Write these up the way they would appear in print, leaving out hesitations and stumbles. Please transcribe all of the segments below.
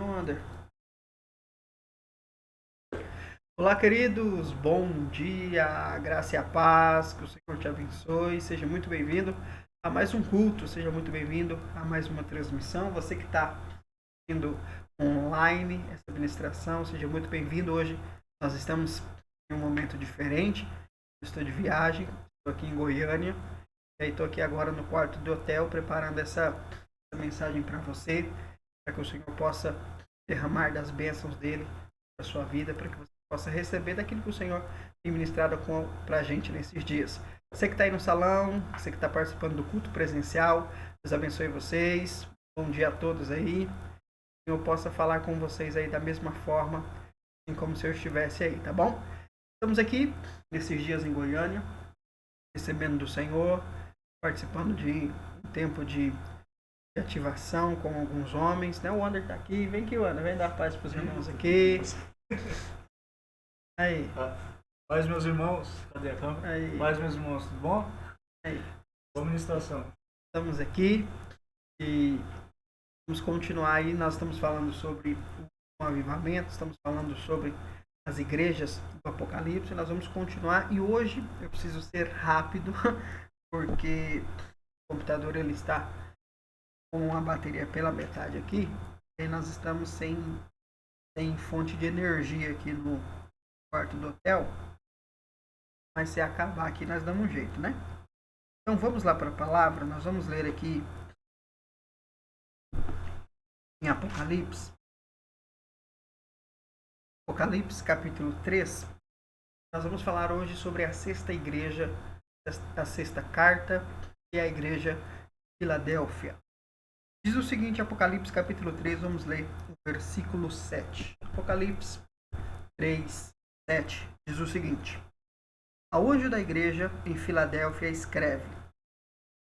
Wander. Olá, queridos, bom dia, graça e a paz, que o Senhor te abençoe, seja muito bem-vindo a mais um culto, seja muito bem-vindo a mais uma transmissão. Você que está indo online essa administração, seja muito bem-vindo. Hoje nós estamos em um momento diferente, eu estou de viagem, estou aqui em Goiânia, e aí estou aqui agora no quarto do hotel preparando essa mensagem para você, para que o Senhor possa derramar das bênçãos dele para sua vida, para que você possa receber daquilo que o Senhor tem ministrado para a gente nesses dias. Você que está aí no salão, você que está participando do culto presencial, Deus abençoe vocês. Bom dia a todos aí. Que eu possa falar com vocês aí da mesma forma, assim como se eu estivesse aí, tá bom? Estamos aqui nesses dias em Goiânia, recebendo do Senhor, participando de um tempo de ativação com alguns homens, né? O Wander tá aqui, vem aqui, Wander, vem dar paz para os irmãos aqui. Aí. Paz, meus irmãos. Cadê a câmera? Aí. Paz, meus irmãos, tudo bom? Aí. Boa ministração. Estamos aqui e vamos continuar aí. Nós estamos falando sobre o avivamento, estamos falando sobre as igrejas do Apocalipse. Nós vamos continuar e hoje eu preciso ser rápido porque o computador ele está com a bateria pela metade aqui e nós estamos sem fonte de energia aqui no quarto do hotel, mas se acabar aqui nós damos um jeito, né? Então vamos lá para a palavra, nós vamos ler aqui em Apocalipse capítulo 3. Nós vamos falar hoje sobre a sexta igreja, a sexta carta e a igreja de Filadélfia. Diz o seguinte, Apocalipse capítulo 3, vamos ler o versículo 7. Apocalipse 3, 7 diz o seguinte: Ao anjo da igreja em Filadélfia escreve: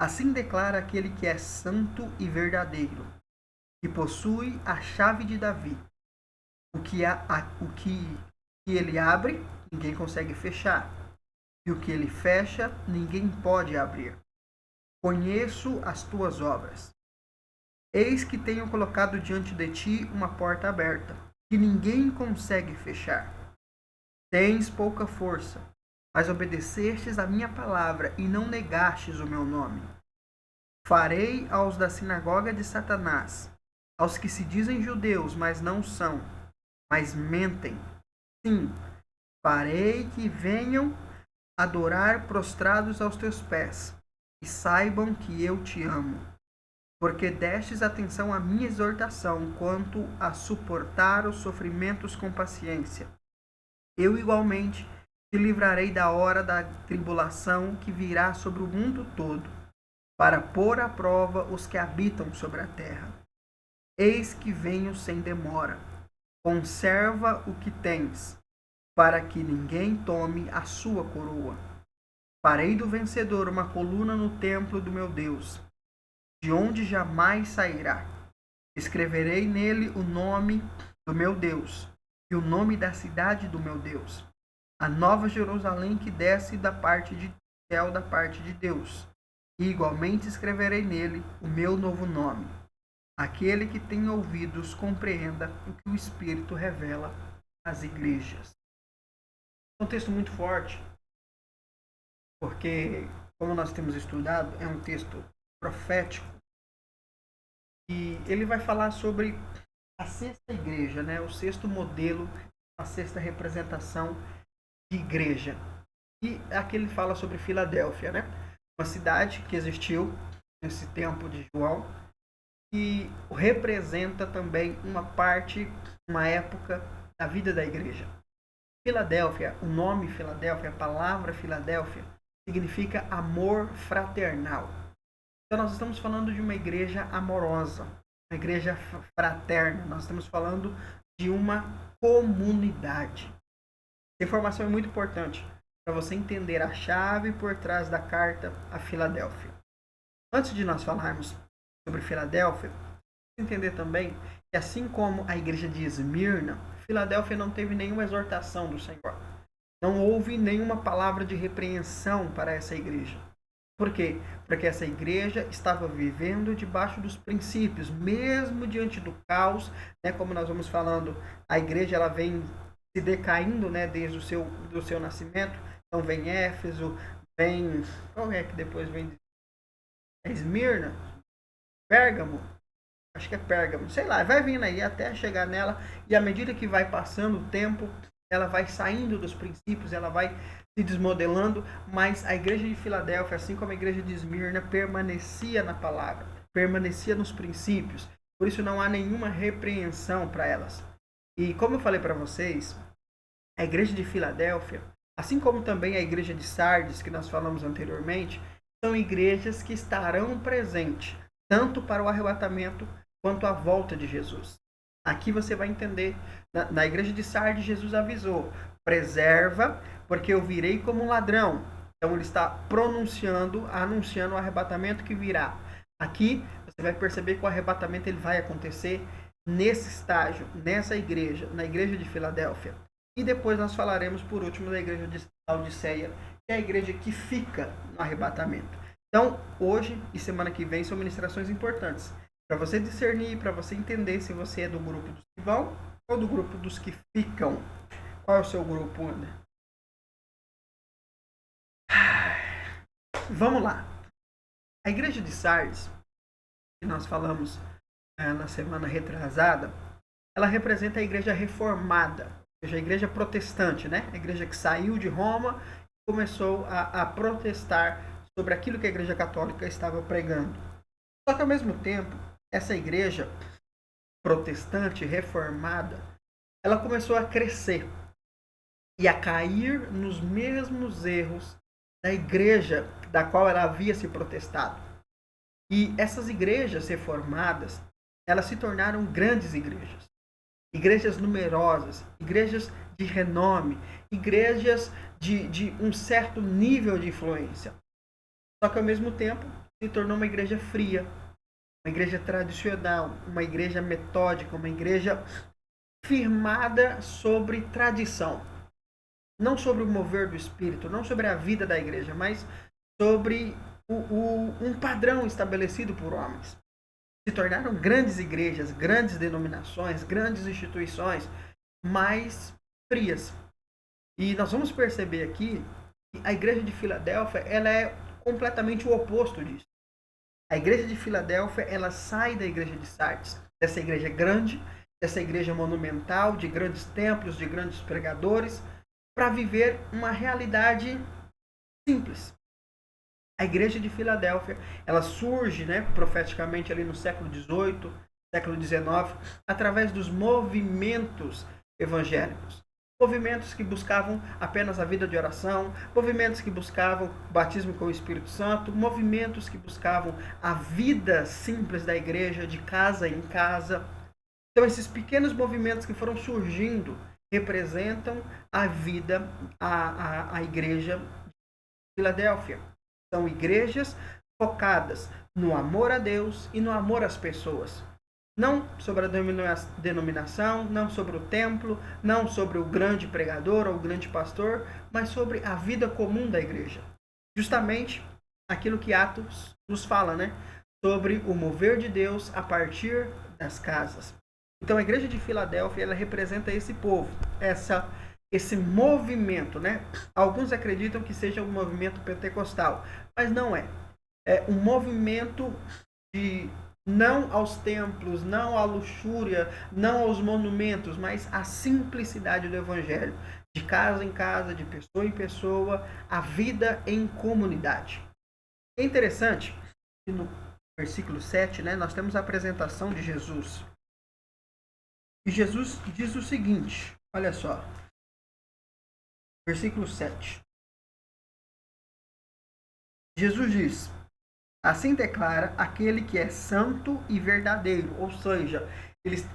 Assim declara aquele que é santo e verdadeiro, que possui a chave de Davi. O que ele abre, ninguém consegue fechar, e o que ele fecha, ninguém pode abrir. Conheço as tuas obras. Eis que tenho colocado diante de ti uma porta aberta, que ninguém consegue fechar. Tens pouca força, mas obedecestes a minha palavra e não negastes o meu nome. Farei aos da sinagoga de Satanás, aos que se dizem judeus, mas não são, mas mentem. Sim, farei que venham adorar prostrados aos teus pés, e saibam que eu te amo, porque destes atenção à minha exortação quanto a suportar os sofrimentos com paciência. Eu igualmente te livrarei da hora da tribulação que virá sobre o mundo todo, para pôr à prova os que habitam sobre a terra. Eis que venho sem demora. Conserva o que tens, para que ninguém tome a sua coroa. Farei do vencedor uma coluna no templo do meu Deus, de onde jamais sairá. Escreverei nele o nome do meu Deus e o nome da cidade do meu Deus, a nova Jerusalém que desce da parte de céu da parte de Deus. E igualmente escreverei nele o meu novo nome. Aquele que tem ouvidos compreenda o que o Espírito revela às igrejas. É um texto muito forte, porque, como nós temos estudado, é um texto profético. E ele vai falar sobre a sexta igreja, né? O sexto modelo, a sexta representação de igreja. E aqui ele fala sobre Filadélfia, né? Uma cidade que existiu nesse tempo de João e representa também uma parte, uma época da vida da igreja. Filadélfia, o nome Filadélfia, a palavra Filadélfia, significa amor fraternal. Então nós estamos falando de uma igreja amorosa, uma igreja fraterna. Nós estamos falando de uma comunidade. Essa informação é muito importante para você entender a chave por trás da carta a Filadélfia. Antes de nós falarmos sobre Filadélfia, entender também que assim como a igreja de Esmirna, Filadélfia não teve nenhuma exortação do Senhor. Não houve nenhuma palavra de repreensão para essa igreja. Por quê? Porque essa igreja estava vivendo debaixo dos princípios, mesmo diante do caos, né? Como nós vamos falando, a igreja ela vem se decaindo, né? Desde do seu nascimento. Então vem Éfeso, vem... Qual é que depois vem? Esmirna? Pérgamo? Acho que é Pérgamo, sei lá, vai vindo aí até chegar nela, e à medida que vai passando o tempo, ela vai saindo dos princípios, ela vai se desmodelando, mas a igreja de Filadélfia, assim como a igreja de Esmirna, permanecia na palavra, permanecia nos princípios, por isso não há nenhuma repreensão para elas. E como eu falei para vocês, a igreja de Filadélfia, assim como também a igreja de Sardes, que nós falamos anteriormente, são igrejas que estarão presentes, tanto para o arrebatamento quanto à volta de Jesus. Aqui você vai entender, na igreja de Sardes, Jesus avisou, preserva, porque eu virei como um ladrão. Então ele está anunciando o arrebatamento que virá. Aqui você vai perceber que o arrebatamento ele vai acontecer nesse estágio, nessa igreja, na igreja de Filadélfia. E depois nós falaremos, por último, da igreja de Laodiceia, que é a igreja que fica no arrebatamento. Então, hoje e semana que vem são ministrações importantes para você discernir, para você entender se você é do grupo dos que vão ou do grupo dos que ficam. Qual é o seu grupo, André? Vamos lá. A igreja de Sardes, que nós falamos na semana retrasada, ela representa a igreja reformada, ou seja, a igreja protestante, né? A igreja que saiu de Roma e começou a protestar sobre aquilo que a igreja católica estava pregando. Só que ao mesmo tempo, essa igreja protestante, reformada, ela começou a crescer e a cair nos mesmos erros da igreja da qual ela havia se protestado. E essas igrejas reformadas, elas se tornaram grandes igrejas. Igrejas numerosas, igrejas de renome, igrejas de um certo nível de influência. Só que ao mesmo tempo se tornou uma igreja fria, uma igreja tradicional, uma igreja metódica, uma igreja firmada sobre tradição. Não sobre o mover do Espírito, não sobre a vida da igreja, mas sobre um padrão estabelecido por homens. Se tornaram grandes igrejas, grandes denominações, grandes instituições, mas frias. E nós vamos perceber aqui que a igreja de Filadélfia ela é completamente o oposto disso. A igreja de Filadélfia ela sai da igreja de Sardes, dessa igreja grande, dessa igreja monumental, de grandes templos, de grandes pregadores, para viver uma realidade simples. A igreja de Filadélfia, ela surge, né, profeticamente ali no século XVIII, século XIX, através dos movimentos evangélicos. Movimentos que buscavam apenas a vida de oração, movimentos que buscavam o batismo com o Espírito Santo, movimentos que buscavam a vida simples da igreja, de casa em casa. Então, esses pequenos movimentos que foram surgindo representam a vida, a igreja de Filadélfia. São igrejas focadas no amor a Deus e no amor às pessoas. Não sobre a denominação, não sobre o templo, não sobre o grande pregador ou o grande pastor, mas sobre a vida comum da igreja. Justamente aquilo que Atos nos fala, né? Sobre o mover de Deus a partir das casas. Então a igreja de Filadélfia ela representa esse povo, esse movimento, né? Alguns acreditam que seja um movimento pentecostal, mas não é. É um movimento de não aos templos, não à luxúria, não aos monumentos, mas à simplicidade do evangelho, de casa em casa, de pessoa em pessoa, a vida em comunidade. É interessante que no versículo 7, né, nós temos a apresentação de Jesus. E Jesus diz o seguinte, olha só, versículo 7. Jesus diz: assim declara aquele que é santo e verdadeiro, ou seja,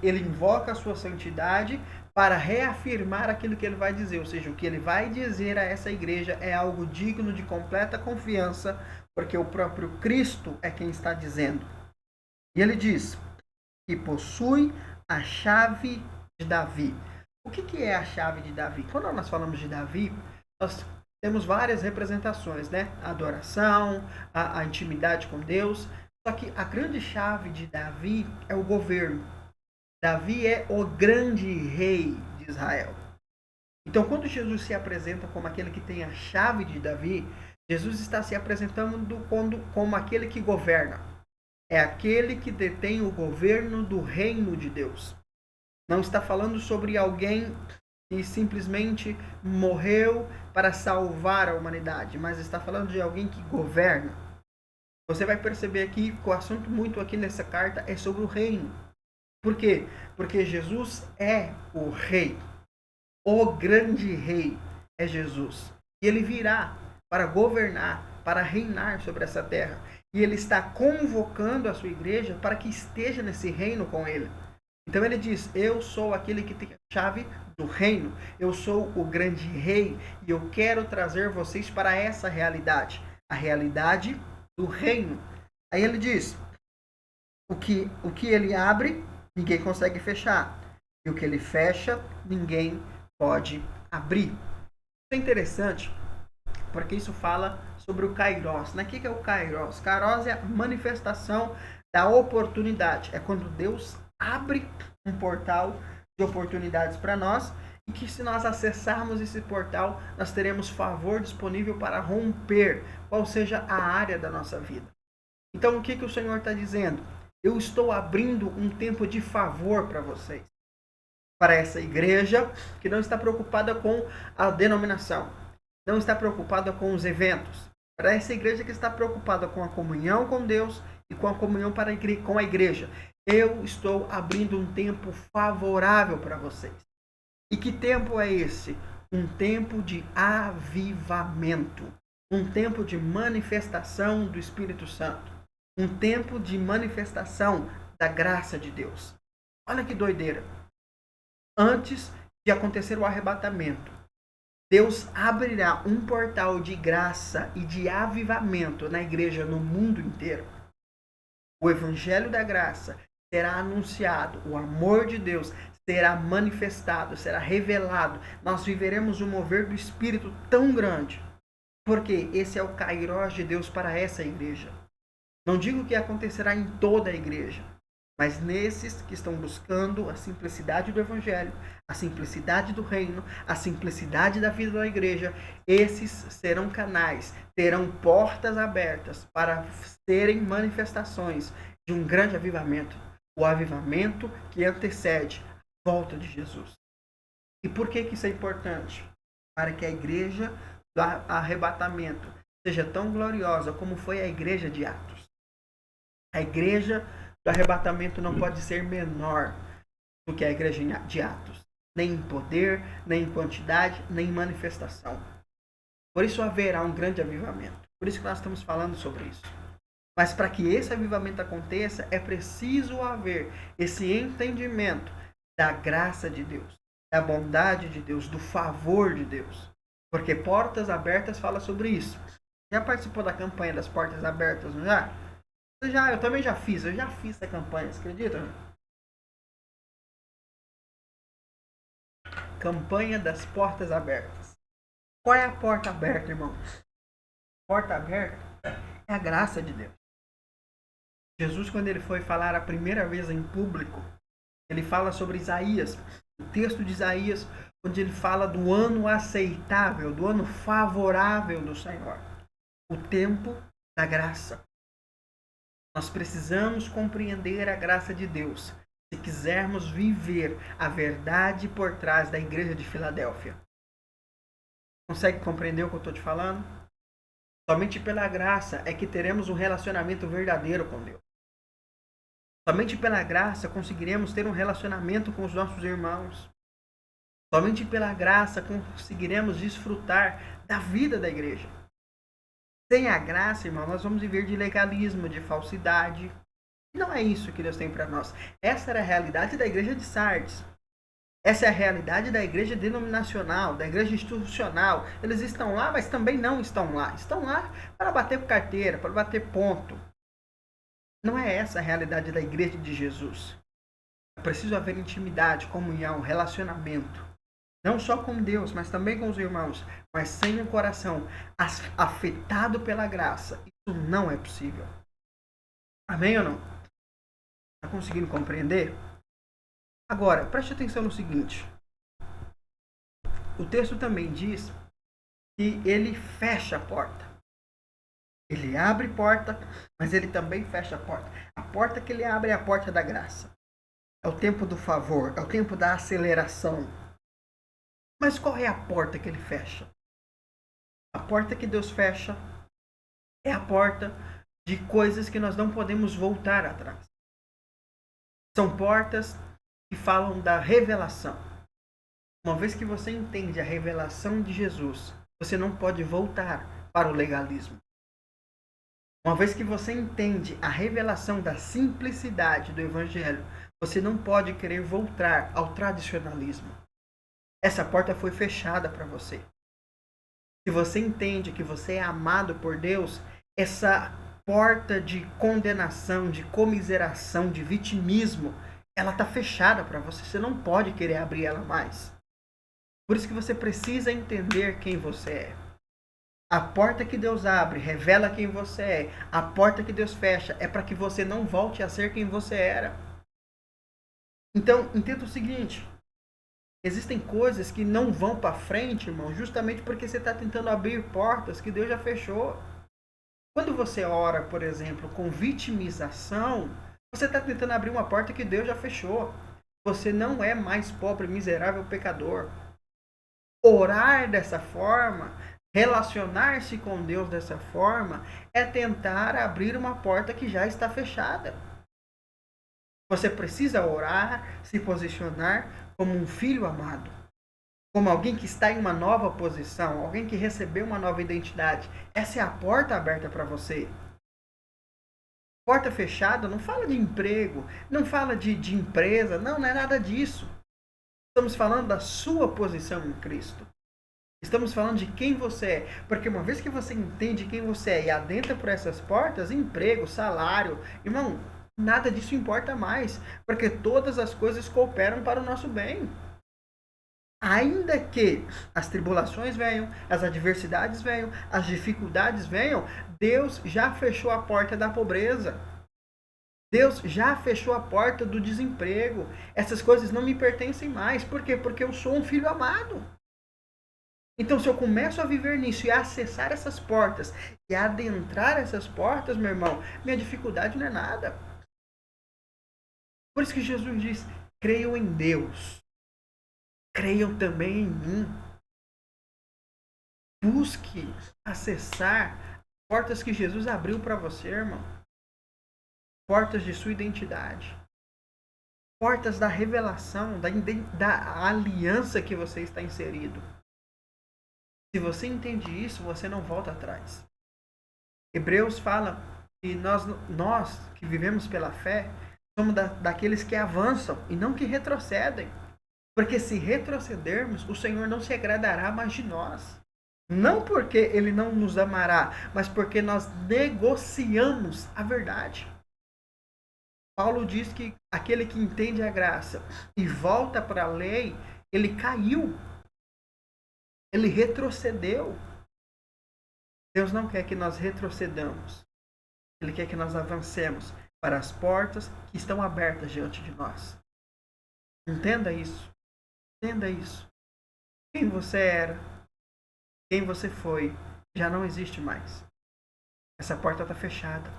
ele invoca a sua santidade para reafirmar aquilo que ele vai dizer, ou seja, o que ele vai dizer a essa igreja é algo digno de completa confiança, porque o próprio Cristo é quem está dizendo. E ele diz que possui a chave de Davi. O que é a chave de Davi? Quando nós falamos de Davi, nós temos várias representações, né? A adoração, a intimidade com Deus. Só que a grande chave de Davi é o governo. Davi é o grande rei de Israel. Então, quando Jesus se apresenta como aquele que tem a chave de Davi, Jesus está se apresentando como aquele que governa. É aquele que detém o governo do reino de Deus. Não está falando sobre alguém que simplesmente morreu para salvar a humanidade, mas está falando de alguém que governa. Você vai perceber aqui que o assunto muito aqui nessa carta é sobre o reino. Por quê? Porque Jesus é o rei. O grande rei é Jesus. E ele virá para governar, para reinar sobre essa terra. E ele está convocando a sua igreja para que esteja nesse reino com ele. Então ele diz, eu sou aquele que tem a chave do reino. Eu sou o grande rei e eu quero trazer vocês para essa realidade. A realidade do reino. Aí ele diz, o que ele abre, ninguém consegue fechar. E o que ele fecha, ninguém pode abrir. Isso é interessante, porque isso fala sobre o Kairos. Né? O que é o Kairos? Kairos é a manifestação da oportunidade. É quando Deus abre um portal de oportunidades para nós e que se nós acessarmos esse portal, nós teremos favor disponível para romper qual seja a área da nossa vida. Então, o que o Senhor está dizendo? Eu estou abrindo um tempo de favor para vocês. Para essa igreja que não está preocupada com a denominação, não está preocupada com os eventos. Para essa igreja que está preocupada com a comunhão com Deus e com a comunhão com a igreja. Eu estou abrindo um tempo favorável para vocês. E que tempo é esse? Um tempo de avivamento. Um tempo de manifestação do Espírito Santo. Um tempo de manifestação da graça de Deus. Olha que doideira. Antes de acontecer o arrebatamento, Deus abrirá um portal de graça e de avivamento na igreja no mundo inteiro. O evangelho da graça será anunciado, o amor de Deus será manifestado, será revelado. Nós viveremos um mover do Espírito tão grande, porque esse é o Kairos de Deus para essa igreja. Não digo que acontecerá em toda a igreja, mas nesses que estão buscando a simplicidade do evangelho, a simplicidade do reino, a simplicidade da vida da igreja, esses serão canais, terão portas abertas para serem manifestações de um grande avivamento. O avivamento que antecede a volta de Jesus. E por que isso é importante? Para que a igreja do arrebatamento seja tão gloriosa como foi a igreja de Atos. A igreja do arrebatamento não pode ser menor do que a igreja de Atos. Nem em poder, nem em quantidade, nem em manifestação. Por isso haverá um grande avivamento. Por isso que nós estamos falando sobre isso. Mas para que esse avivamento aconteça, é preciso haver esse entendimento da graça de Deus, da bondade de Deus, do favor de Deus. Porque Portas Abertas fala sobre isso. Já participou da campanha das Portas Abertas, não já? Eu também já fiz essa campanha, você acredita? Campanha das Portas Abertas. Qual é a porta aberta, irmãos? Porta aberta é a graça de Deus. Jesus, quando ele foi falar a primeira vez em público, ele fala sobre Isaías, o texto de Isaías, onde ele fala do ano aceitável, do ano favorável do Senhor. O tempo da graça. Nós precisamos compreender a graça de Deus se quisermos viver a verdade por trás da igreja de Filadélfia. Consegue compreender o que eu estou te falando? Somente pela graça é que teremos um relacionamento verdadeiro com Deus. Somente pela graça conseguiremos ter um relacionamento com os nossos irmãos. Somente pela graça conseguiremos desfrutar da vida da igreja. Sem a graça, irmão, nós vamos viver de legalismo, de falsidade. E não é isso que Deus tem para nós. Essa era a realidade da igreja de Sardes. Essa é a realidade da igreja denominacional, da igreja institucional. Eles estão lá, mas também não estão lá. Estão lá para bater carteira, para bater ponto. Não é essa a realidade da igreja de Jesus. É preciso haver intimidade, comunhão, relacionamento. não só com Deus, mas também com os irmãos, mas sem um coração afetado pela graça, isso não é possível. Amém ou não? Está conseguindo compreender? Agora, preste atenção no seguinte. O texto também diz que ele fecha a porta. Ele abre porta, mas ele também fecha a porta. A porta que ele abre é a porta da graça. É o tempo do favor, é o tempo da aceleração. Mas qual é a porta que ele fecha? A porta que Deus fecha é a porta de coisas que nós não podemos voltar atrás. São portas que falam da revelação. Uma vez que você entende a revelação de Jesus, você não pode voltar para o legalismo. Uma vez que você entende a revelação da simplicidade do Evangelho, você não pode querer voltar ao tradicionalismo. Essa porta foi fechada para você. Se você entende que você é amado por Deus, essa porta de condenação, de comiseração, de vitimismo, ela está fechada para você. Você não pode querer abrir ela mais. Por isso que você precisa entender quem você é. A porta que Deus abre revela quem você é. A porta que Deus fecha é para que você não volte a ser quem você era. Então, entenda o seguinte. Existem coisas que não vão para frente, irmão, justamente porque você está tentando abrir portas que Deus já fechou. Quando você ora, por exemplo, com vitimização, você está tentando abrir uma porta que Deus já fechou. Você não é mais pobre, miserável, pecador. Orar dessa forma, relacionar-se com Deus dessa forma, é tentar abrir uma porta que já está fechada. Você precisa orar, se posicionar como um filho amado, como alguém que está em uma nova posição, alguém que recebeu uma nova identidade. Essa é a porta aberta para você. Porta fechada não fala de emprego, não fala de empresa, não é nada disso. Estamos falando da sua posição em Cristo. Estamos falando de quem você é. Porque uma vez que você entende quem você é e adentra por essas portas, emprego, salário, irmão, nada disso importa mais. Porque todas as coisas cooperam para o nosso bem. Ainda que as tribulações venham, as adversidades venham, as dificuldades venham, Deus já fechou a porta da pobreza. Deus já fechou a porta do desemprego. Essas coisas não me pertencem mais. Por quê? Porque eu sou um filho amado. Então, se eu começo a viver nisso e a acessar essas portas e a adentrar essas portas, meu irmão, minha dificuldade não é nada. Por isso que Jesus diz, creiam em Deus. Creiam também em mim. Busque acessar portas que Jesus abriu para você, irmão. Portas de sua identidade. Portas da revelação, da aliança que você está inserido. Se você entende isso, você não volta atrás. Hebreus fala que nós que vivemos pela fé, somos daqueles que avançam e não que retrocedem. Porque se retrocedermos, o Senhor não se agradará mais de nós. Não porque Ele não nos amará, mas porque nós negociamos a verdade. Paulo diz que aquele que entende a graça e volta para a lei, ele caiu. Ele retrocedeu. Deus não quer que nós retrocedamos. Ele quer que nós avancemos para as portas que estão abertas diante de nós. Entenda isso. Entenda isso. Quem você era, quem você foi, já não existe mais. Essa porta está fechada.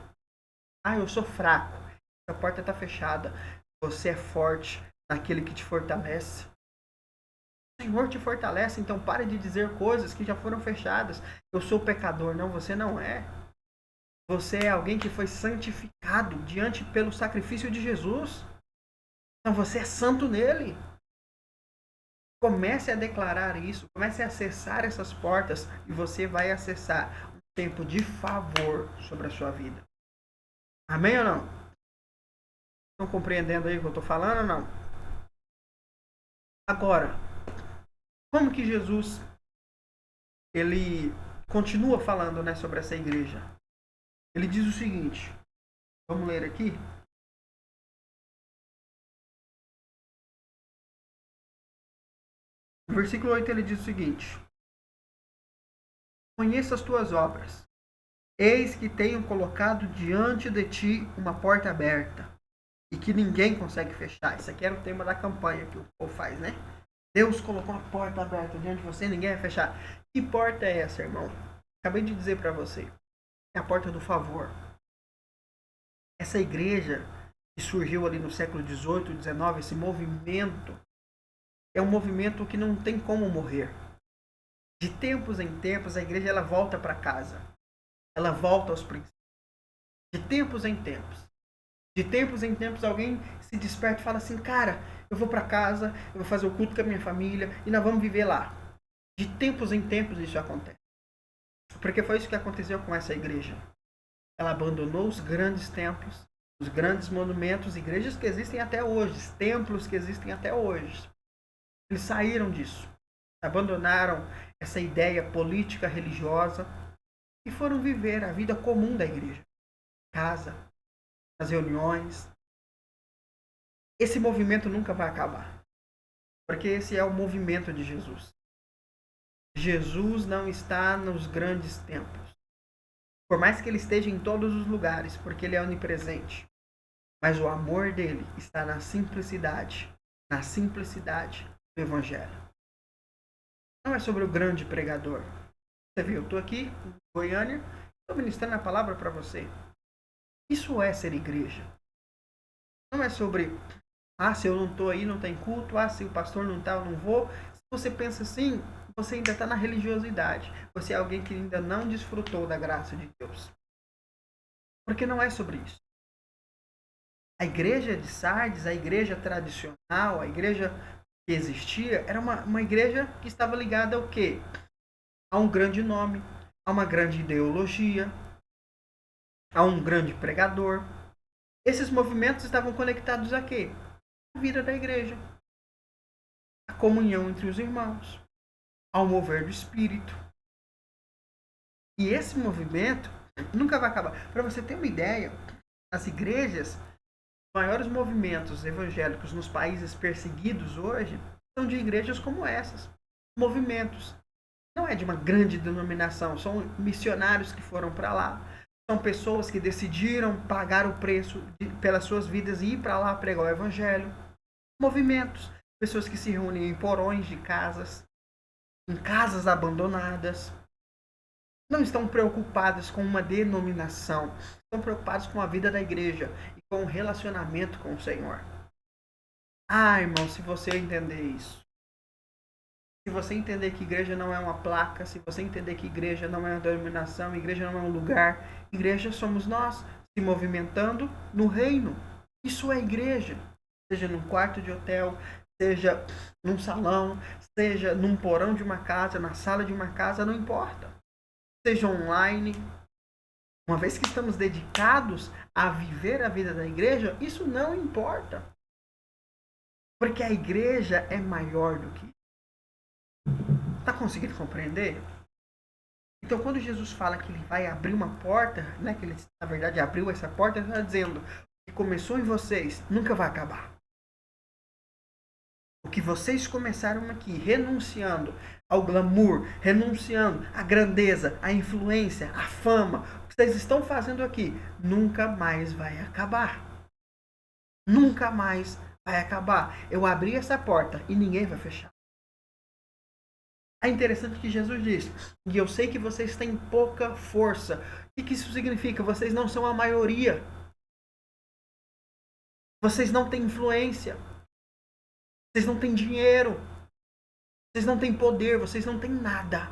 Ah, eu sou fraco. Essa porta está fechada. Você é forte naquele que te fortalece. O Senhor te fortalece, então pare de dizer coisas que já foram fechadas. Eu sou pecador. Não, você não é. Você é alguém que foi santificado pelo sacrifício de Jesus. Então você é santo nele. Comece a declarar isso. Comece a acessar essas portas. E você vai acessar um tempo de favor sobre a sua vida. Amém ou não? Estão compreendendo aí o que eu estou falando ou não? Agora, como que Jesus ele continua falando, né, sobre essa igreja? Ele diz o seguinte, vamos ler aqui. No versículo 8 ele diz o seguinte: conheço as tuas obras. Eis que tenho colocado diante de ti uma porta aberta e que ninguém consegue fechar. Isso aqui era o tema da campanha que o povo faz, né? Deus colocou uma porta aberta diante de você e ninguém vai fechar. Que porta é essa, irmão? Acabei de dizer para você. É a porta do favor. Essa igreja que surgiu ali no século XVIII, XIX, esse movimento, é um movimento que não tem como morrer. De tempos em tempos, a igreja ela volta para casa. Ela volta aos princípios. De tempos em tempos. De tempos em tempos, alguém se desperta e fala assim: cara, eu vou para casa, eu vou fazer o culto com a minha família e nós vamos viver lá. De tempos em tempos isso acontece. Porque foi isso que aconteceu com essa igreja. Ela abandonou os grandes templos, os grandes monumentos, igrejas que existem até hoje, templos que existem até hoje. Eles saíram disso. Abandonaram essa ideia política, religiosa e foram viver a vida comum da igreja. Casa, as reuniões. Esse movimento nunca vai acabar. Porque esse é o movimento de Jesus. Jesus não está nos grandes templos. Por mais que ele esteja em todos os lugares, porque ele é onipresente. Mas o amor dele está na simplicidade do Evangelho. Não é sobre o grande pregador. Você viu, eu estou aqui em Goiânia, estou ministrando a palavra para você. Isso é ser igreja. Não é sobre, se eu não estou aí, não tem culto, se o pastor não está, eu não vou. Se você pensa assim, você ainda está na religiosidade. Você é alguém que ainda não desfrutou da graça de Deus. Porque não é sobre isso. A igreja de Sardes, a igreja tradicional, a igreja que existia, era uma igreja que estava ligada ao quê? A um grande nome, a uma grande ideologia, a um grande pregador. Esses movimentos estavam conectados a quê? A vida da igreja. A comunhão entre os irmãos. Ao mover do Espírito. E esse movimento nunca vai acabar. Para você ter uma ideia, as igrejas, os maiores movimentos evangélicos nos países perseguidos hoje, são de igrejas como essas. Movimentos. Não é de uma grande denominação, são missionários que foram para lá. São pessoas que decidiram pagar o preço pelas suas vidas e ir para lá pregar o evangelho. Movimentos. Pessoas que se reúnem em porões de casas, em casas abandonadas. Não estão preocupadas com uma denominação. Estão preocupados com a vida da igreja e com o relacionamento com o Senhor. Irmão, se você entender isso. Se você entender que igreja não é uma placa, se você entender que igreja não é uma denominação, igreja não é um lugar, igreja somos nós, se movimentando no reino. Isso é igreja. Seja num quarto de hotel, seja num salão, seja num porão de uma casa, na sala de uma casa, não importa. Seja online. Uma vez que estamos dedicados a viver a vida da igreja, isso não importa. Porque a igreja é maior do que isso. Está conseguindo compreender? Então, quando Jesus fala que ele vai abrir uma porta, né, que ele, na verdade, abriu essa porta, ele está dizendo: o que começou em vocês nunca vai acabar. O que vocês começaram aqui, renunciando ao glamour, renunciando à grandeza, à influência, à fama, o que vocês estão fazendo aqui, nunca mais vai acabar. Nunca mais vai acabar. Eu abri essa porta e ninguém vai fechar. É interessante que Jesus diz: e eu sei que vocês têm pouca força. O que isso significa? Vocês não são a maioria. Vocês não têm influência. Vocês não têm dinheiro. Vocês não têm poder. Vocês não têm nada.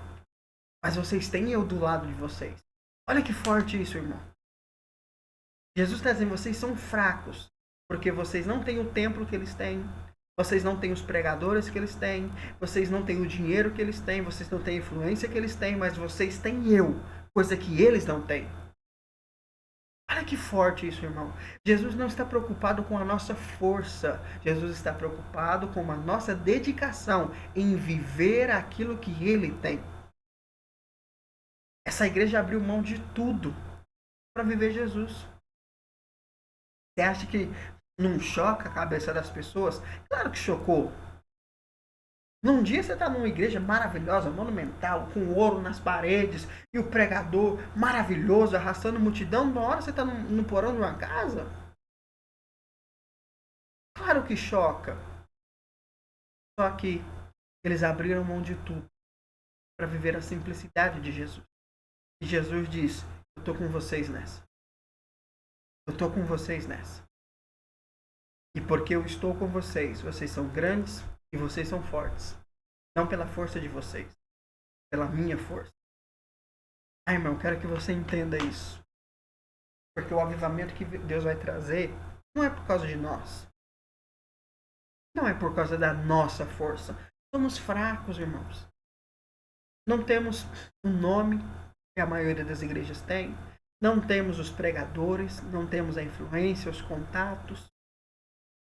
Mas vocês têm eu do lado de vocês. Olha que forte isso, irmão. Jesus está dizendo: vocês são fracos. Porque vocês não têm o templo que eles têm. Vocês não têm os pregadores que eles têm. Vocês não têm o dinheiro que eles têm. Vocês não têm a influência que eles têm. Mas vocês têm eu. Coisa que eles não têm. Olha que forte isso, irmão. Jesus não está preocupado com a nossa força. Jesus está preocupado com a nossa dedicação em viver aquilo que ele tem. Essa igreja abriu mão de tudo para viver Jesus. Você acha que não choca a cabeça das pessoas? Claro que chocou. Num dia você está numa igreja maravilhosa, monumental, com ouro nas paredes, e o pregador maravilhoso, arrastando multidão. Numa hora você está no porão de uma casa. Claro que choca. Só que eles abriram mão de tudo para viver a simplicidade de Jesus. E Jesus diz: eu estou com vocês nessa. Eu estou com vocês nessa. E porque eu estou com vocês, vocês são grandes e vocês são fortes. Não pela força de vocês, pela minha força. Ai, irmão, eu quero que você entenda isso. Porque o avivamento que Deus vai trazer não é por causa de nós. Não é por causa da nossa força. Somos fracos, irmãos. Não temos o nome que a maioria das igrejas tem. Não temos os pregadores. Não temos a influência, os contatos.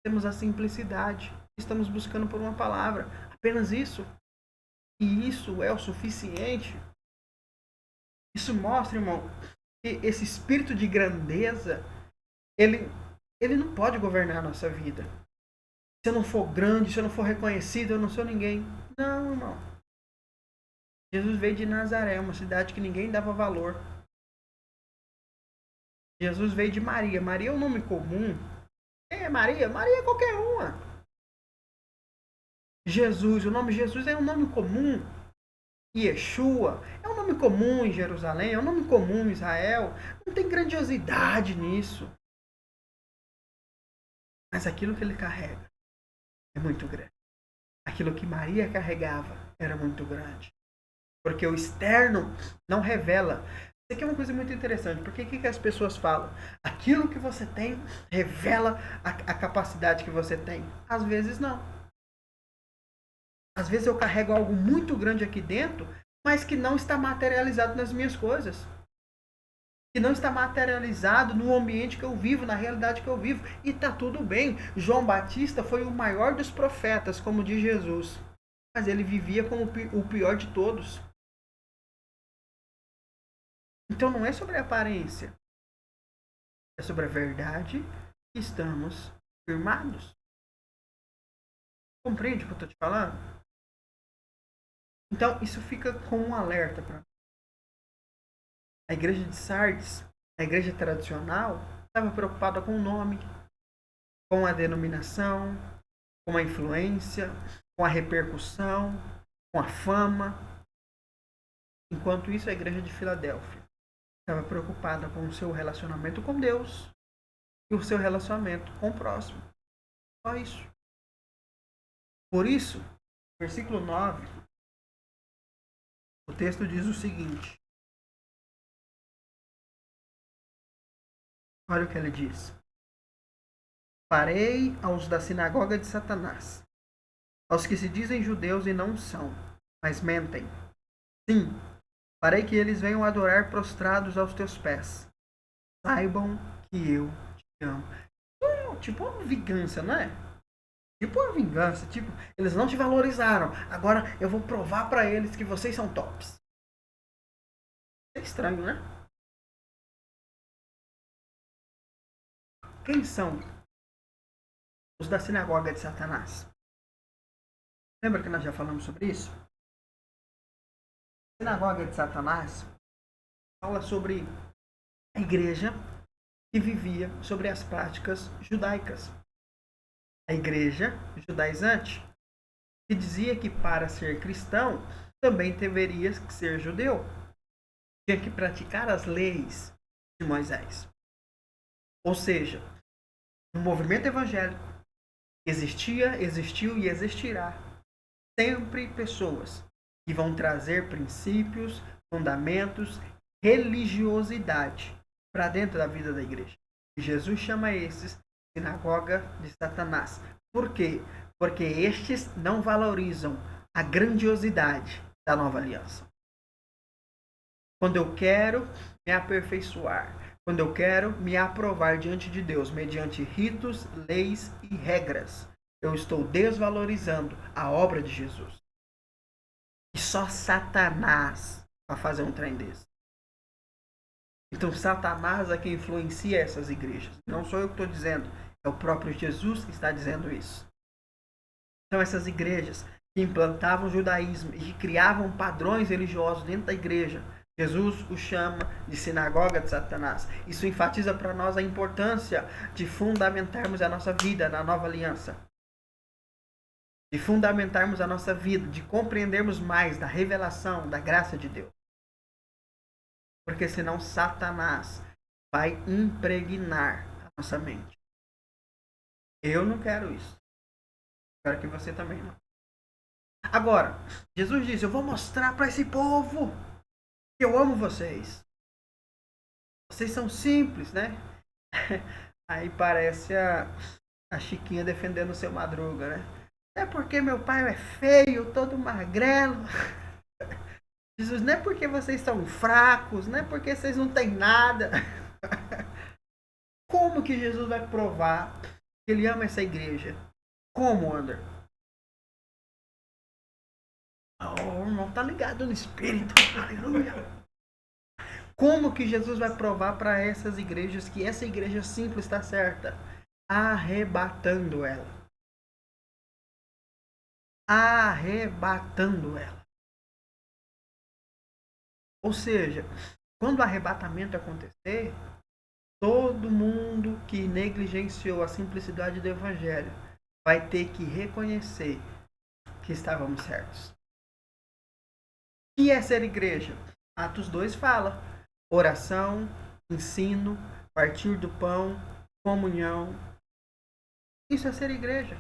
Temos a simplicidade. Estamos buscando por uma palavra. Apenas isso. E isso é o suficiente. Isso mostra, irmão, que esse espírito de grandeza, ele não pode governar a nossa vida. Se eu não for grande, se eu não for reconhecido, eu não sou ninguém. Não, irmão. Jesus veio de Nazaré, uma cidade que ninguém dava valor. Jesus veio de Maria. Maria é um nome comum. Quem é Maria? Maria é qualquer uma. Jesus, o nome Jesus é um nome comum. Yeshua é um nome comum em Jerusalém, é um nome comum em Israel. Não tem grandiosidade nisso. Mas aquilo que ele carrega é muito grande. Aquilo que Maria carregava era muito grande. Porque o externo não revela. Isso aqui é uma coisa muito interessante. Porque o que as pessoas falam? Aquilo que você tem revela a capacidade que você tem. Às vezes não. Às vezes eu carrego algo muito grande aqui dentro, mas que não está materializado nas minhas coisas. Que não está materializado no ambiente que eu vivo, na realidade que eu vivo. E está tudo bem. João Batista foi o maior dos profetas, como diz Jesus. Mas ele vivia como o pior de todos. Então não é sobre a aparência. É sobre a verdade que estamos firmados. Compreende o que eu estou te falando? Então isso fica como um alerta para mim. A igreja de Sardes, a igreja tradicional, estava preocupada com o nome, com a denominação, com a influência, com a repercussão, com a fama. Enquanto isso, a igreja de Filadélfia estava preocupada com o seu relacionamento com Deus e o seu relacionamento com o próximo. Só isso. Por isso, versículo 9, o texto diz o seguinte. Olha o que ele diz. Farei aos da sinagoga de Satanás, aos que se dizem judeus e não são, mas mentem. Sim, farei que eles venham adorar prostrados aos teus pés. Saibam que eu te amo. Tipo uma vingança, não é? Tipo uma vingança. Tipo, eles não te valorizaram. Agora eu vou provar para eles que vocês são tops. É estranho, né? Quem são os da sinagoga de Satanás? Lembra que nós já falamos sobre isso? A sinagoga de Satanás fala sobre a igreja que vivia sobre as práticas judaicas. A igreja judaizante, que dizia que para ser cristão também deveria ser judeu. Tinha que praticar as leis de Moisés. Ou seja, no movimento evangélico existia, existiu e existirá sempre pessoas que vão trazer princípios, fundamentos, religiosidade para dentro da vida da igreja. E Jesus chama esses sinagoga de Satanás. Por quê? Porque estes não valorizam a grandiosidade da nova aliança. Quando eu quero me aperfeiçoar, quando eu quero me aprovar diante de Deus mediante ritos, leis e regras, eu estou desvalorizando a obra de Jesus. E só Satanás vai fazer um trem desse. Então Satanás é quem influencia essas igrejas. Não sou eu que estou dizendo, é o próprio Jesus que está dizendo isso. Então essas igrejas que implantavam o judaísmo e que criavam padrões religiosos dentro da igreja. Jesus o chama de sinagoga de Satanás. Isso enfatiza para nós a importância de fundamentarmos a nossa vida na nova aliança. De fundamentarmos a nossa vida, de compreendermos mais da revelação, da graça de Deus. Porque senão Satanás vai impregnar a nossa mente. Eu não quero isso. Espero que você também não. Agora, Jesus diz, eu vou mostrar para esse povo que eu amo vocês. Vocês são simples, né? Aí parece a Chiquinha defendendo o seu Madruga, né? É porque meu pai é feio, todo magrelo. Jesus, não é porque vocês são fracos, não é porque vocês não têm nada. Como que Jesus vai provar que ele ama essa igreja? Como, Ander? Oh, o irmão tá ligado no Espírito. Aleluia. Como que Jesus vai provar para essas igrejas que essa igreja simples está certa? Arrebatando ela. Arrebatando ela. Ou seja, quando o arrebatamento acontecer, todo mundo que negligenciou a simplicidade do Evangelho vai ter que reconhecer que estávamos certos. O que é ser igreja? Atos 2 fala. Oração, ensino, partir do pão, comunhão. Isso é ser igreja.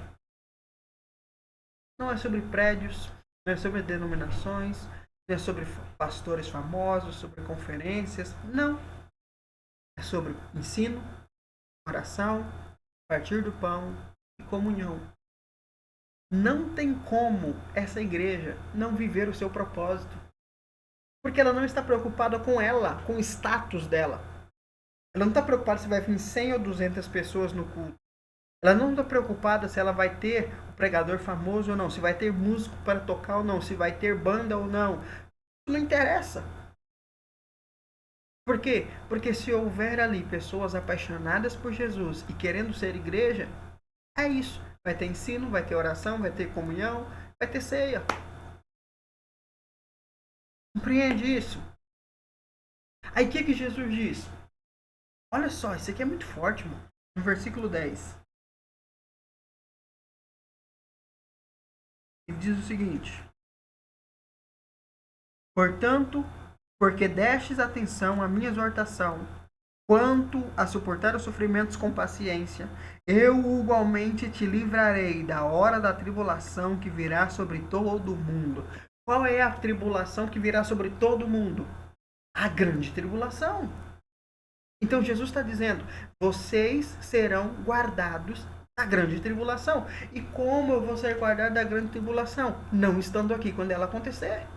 Não é sobre prédios, não é sobre denominações, não é sobre pastores famosos, sobre conferências. Não. É sobre ensino, oração, partir do pão e comunhão. Não tem como essa igreja não viver o seu propósito. Porque ela não está preocupada com ela, com o status dela. Ela não está preocupada se vai vir 100 ou 200 pessoas no culto. Ela não está preocupada se ela vai ter o pregador famoso ou não, se vai ter músico para tocar ou não, se vai ter banda ou não. Isso não interessa. Por quê? Porque se houver ali pessoas apaixonadas por Jesus e querendo ser igreja, é isso. Vai ter ensino, vai ter oração, vai ter comunhão, vai ter ceia. Compreende isso? Aí o que Jesus diz? Olha só, isso aqui é muito forte, mano. No versículo 10. Ele diz o seguinte: portanto, porque destes atenção à minha exortação, quanto a suportar os sofrimentos com paciência, eu igualmente te livrarei da hora da tribulação que virá sobre todo o mundo. Qual é a tribulação que virá sobre todo o mundo? A grande tribulação. Então Jesus está dizendo, vocês serão guardados da grande tribulação. E como eu vou ser guardado da grande tribulação? Não estando aqui quando ela acontecer.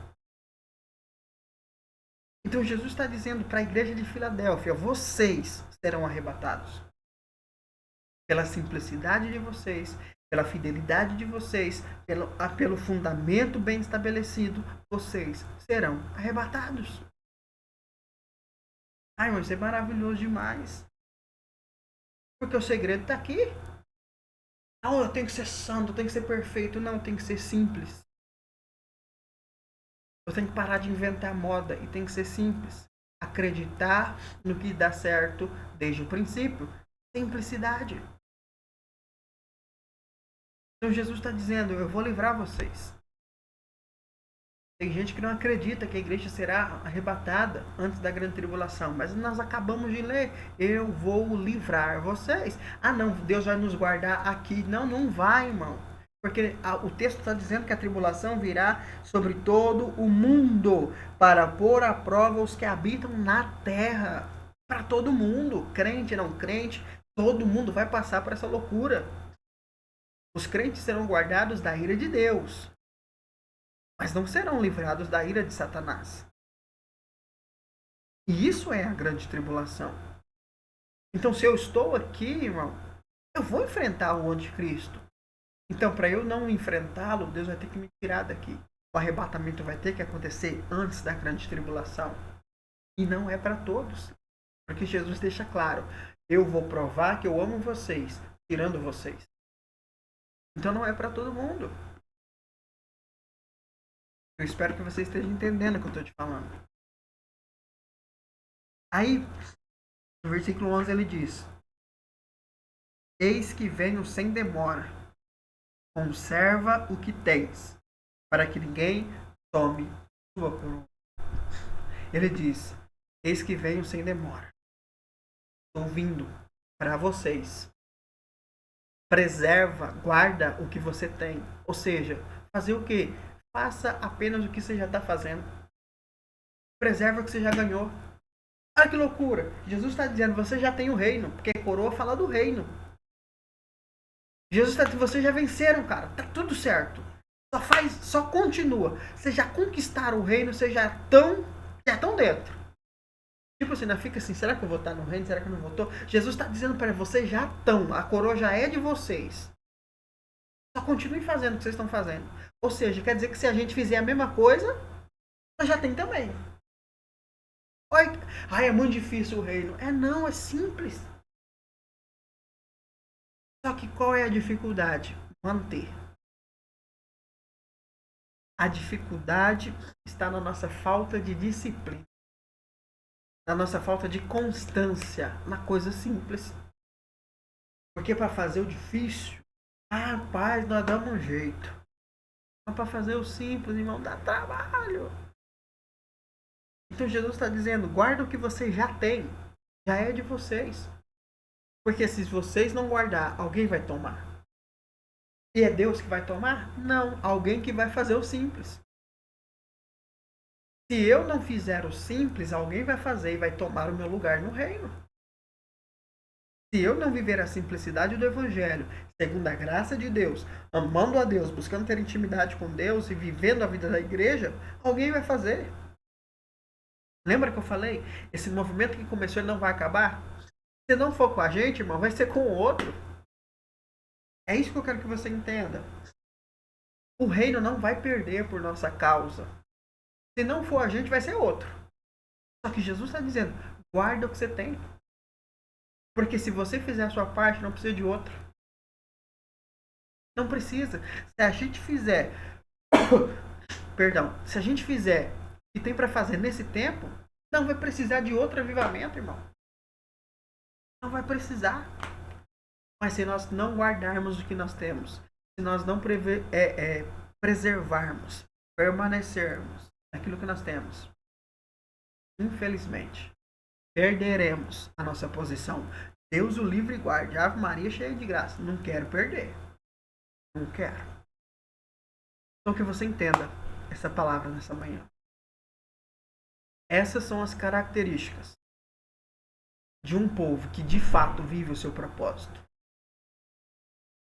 Então Jesus está dizendo para a igreja de Filadélfia, vocês serão arrebatados. Pela simplicidade de vocês, pela fidelidade de vocês, pelo fundamento bem estabelecido, vocês serão arrebatados. Ai, mas isso é maravilhoso demais. Porque o segredo está aqui. Não, eu tenho que ser santo, eu tenho que ser perfeito. Não, tem que ser simples. Eu tenho que parar de inventar moda e tem que ser simples. Acreditar no que dá certo desde o princípio. Simplicidade. Então Jesus está dizendo, eu vou livrar vocês. Tem gente que não acredita que a igreja será arrebatada antes da grande tribulação. Mas nós acabamos de ler. Eu vou livrar vocês. Ah não, Deus vai nos guardar aqui. Não, não vai, irmão. Porque o texto está dizendo que a tribulação virá sobre todo o mundo. Para pôr à prova os que habitam na terra. Para todo mundo. Crente, não crente. Todo mundo vai passar por essa loucura. Os crentes serão guardados da ira de Deus. Mas não serão livrados da ira de Satanás. E isso é a grande tribulação. Então, se eu estou aqui, irmão, eu vou enfrentar o anticristo. Então, para eu não enfrentá-lo, Deus vai ter que me tirar daqui. O arrebatamento vai ter que acontecer antes da grande tribulação. E não é para todos. Porque Jesus deixa claro, eu vou provar que eu amo vocês, tirando vocês. Então, não é para todo mundo. Eu espero que você esteja entendendo o que eu estou te falando. Aí, no versículo 11 ele diz: Eis que venho sem demora, conserva o que tens, para que ninguém tome sua coroa. Ele diz: Eis que venho sem demora. Estou vindo para vocês. Preserva, guarda o que você tem. Ou seja, fazer o quê? Faça apenas o que você já está fazendo. Preserva o que você já ganhou. Olha que loucura. Jesus está dizendo, você já tem o reino. Porque coroa fala do reino. Jesus está dizendo, vocês já venceram, cara. Tá tudo certo. Só continua. Vocês já conquistaram o reino, vocês já estão dentro. Tipo assim, não fica assim, será que eu vou estar no reino? Será que eu não vou estar? Jesus está dizendo para vocês já estão. A coroa já é de vocês. Só continue fazendo o que vocês estão fazendo. Ou seja, quer dizer que se a gente fizer a mesma coisa, nós já tem também. Ai, é muito difícil o reino. Não, é simples. Só que qual é a dificuldade? Manter. A dificuldade está na nossa falta de disciplina. Na nossa falta de constância na coisa simples. Porque para fazer o difícil, rapaz, nós damos um jeito. Mas para fazer o simples, irmão, dá trabalho. Então Jesus está dizendo, guarda o que vocês já têm. Já é de vocês. Porque se vocês não guardar, alguém vai tomar. E é Deus que vai tomar? Não, alguém que vai fazer o simples. Se eu não fizer o simples, alguém vai fazer e vai tomar o meu lugar no reino. Se eu não viver a simplicidade do Evangelho, segundo a graça de Deus, amando a Deus, buscando ter intimidade com Deus e vivendo a vida da igreja, alguém vai fazer. Lembra que eu falei? Esse movimento que começou, ele não vai acabar? Se não for com a gente, irmão, vai ser com o outro. É isso que eu quero que você entenda. O reino não vai perder por nossa causa. Se não for a gente, vai ser outro. Só que Jesus está dizendo, guarda o que você tem. Porque se você fizer a sua parte, não precisa de outro. Não precisa. Se a gente fizer... Se a gente fizer o que tem para fazer nesse tempo, não vai precisar de outro avivamento, irmão. Não vai precisar. Mas se nós não guardarmos o que nós temos, se nós não preservarmos, permanecermos naquilo que nós temos, infelizmente, perderemos a nossa posição. Deus o livre e guarde. Ave Maria cheia de graça. Não quero perder. Não quero. Então que você entenda essa palavra nessa manhã. Essas são as características de um povo que de fato vive o seu propósito.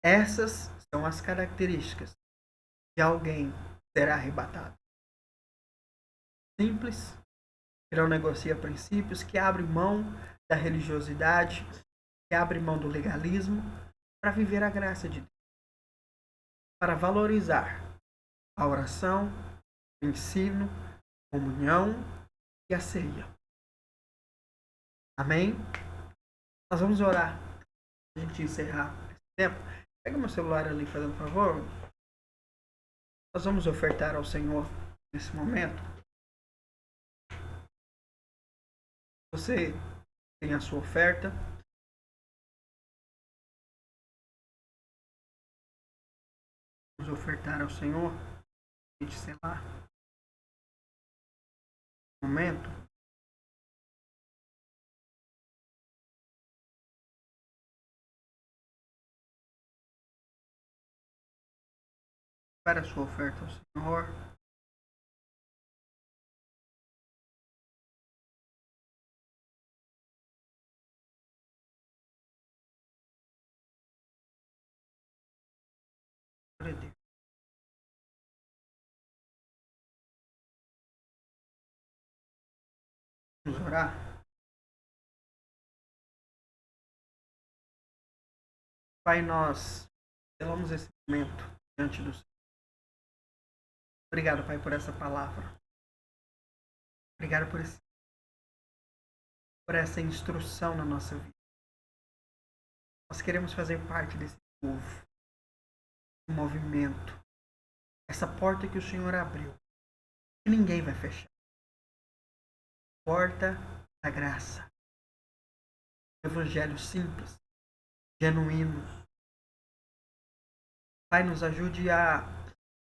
Essas são as características de alguém que será arrebatado. Simples, que não negocia princípios, que abre mão da religiosidade, que abre mão do legalismo para viver a graça de Deus. Para valorizar a oração, o ensino, a comunhão e a ceia. Amém? Nós vamos orar para a gente encerrar esse tempo. Pega meu celular ali, fazendo um favor. Nós vamos ofertar ao Senhor nesse momento. Você tem a sua oferta. Vamos ofertar ao Senhor. A gente selar. Momento. Para a sua oferta ao Senhor. Glória a Deus. Vamos orar? Pai, nós selamos esse momento diante do Senhor. Obrigado, Pai, por essa palavra. Obrigado por essa instrução na nossa vida. Nós queremos fazer parte desse povo, um movimento, essa porta que o Senhor abriu. que ninguém vai fechar. Porta da graça. Evangelho simples, genuíno. Pai, nos ajude a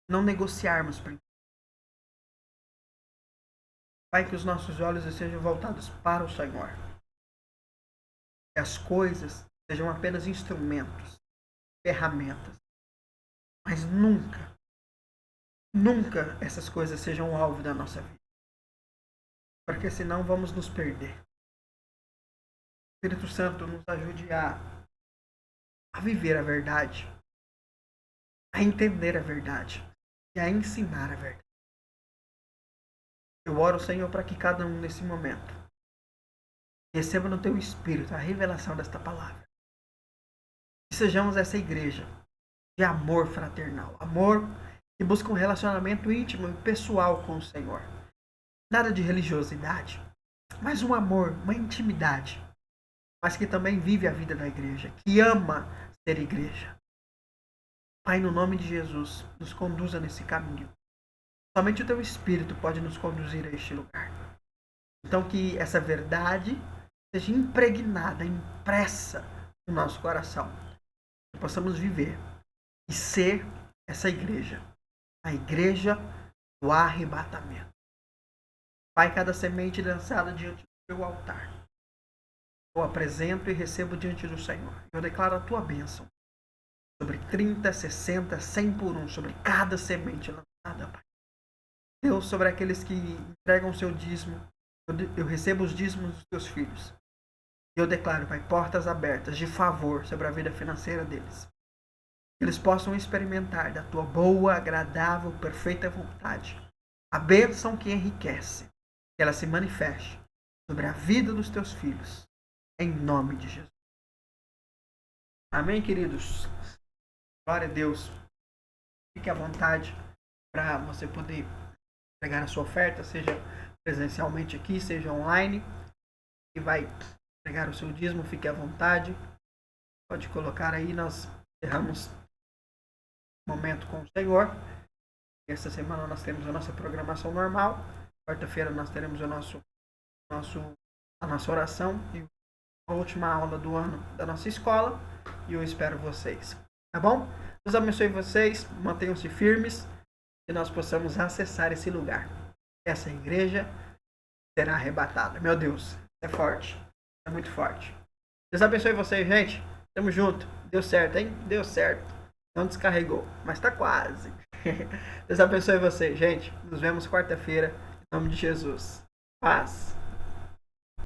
não negociarmos. Pai, que os nossos olhos estejam voltados para o Senhor. Que as coisas sejam apenas instrumentos, ferramentas. Mas nunca essas coisas sejam o alvo da nossa vida. Porque senão vamos nos perder. Espírito Santo, nos ajude a viver a verdade, a entender a verdade e a ensinar a verdade. Eu oro, Senhor, para que cada um nesse momento receba no Teu Espírito a revelação desta palavra. Que sejamos essa igreja de amor fraternal, amor que busca um relacionamento íntimo e pessoal com o Senhor. Nada de religiosidade, mas um amor, uma intimidade, mas que também vive a vida da igreja, que ama ser igreja. Pai, no nome de Jesus, nos conduza nesse caminho. Somente o Teu Espírito pode nos conduzir a este lugar. Então que essa verdade seja impregnada, impressa no nosso coração. Que possamos viver e ser essa igreja. A igreja do arrebatamento. Pai, cada semente lançada diante do Teu altar, eu apresento e recebo diante do Senhor. Eu declaro a Tua bênção sobre 30, 60, 100 por um, sobre cada semente lançada, Pai. Deus, sobre aqueles que entregam o seu dízimo, eu recebo os dízimos dos Teus filhos. E eu declaro, Pai, portas abertas de favor sobre a vida financeira deles. Que eles possam experimentar da Tua boa, agradável, perfeita vontade. A bênção que enriquece, que ela se manifeste sobre a vida dos Teus filhos. Em nome de Jesus. Amém, queridos? Glória a Deus. Fique à vontade para você poder pegar a sua oferta, seja presencialmente aqui, seja online. E vai pegar o seu dízimo, fique à vontade. Pode colocar aí, nós encerramos o momento com o Senhor. Essa semana nós temos a nossa programação normal. Quarta-feira nós teremos a nossa oração e a última aula do ano da nossa escola. E eu espero vocês. Tá bom? Deus abençoe vocês. Mantenham-se firmes. Que nós possamos acessar esse lugar. Essa igreja será arrebatada. Meu Deus, é forte. É muito forte. Deus abençoe vocês, gente. Tamo junto. Deu certo, hein? Deu certo. Não descarregou, mas tá quase. Deus abençoe vocês, gente. Nos vemos quarta-feira. Em nome de Jesus. Paz.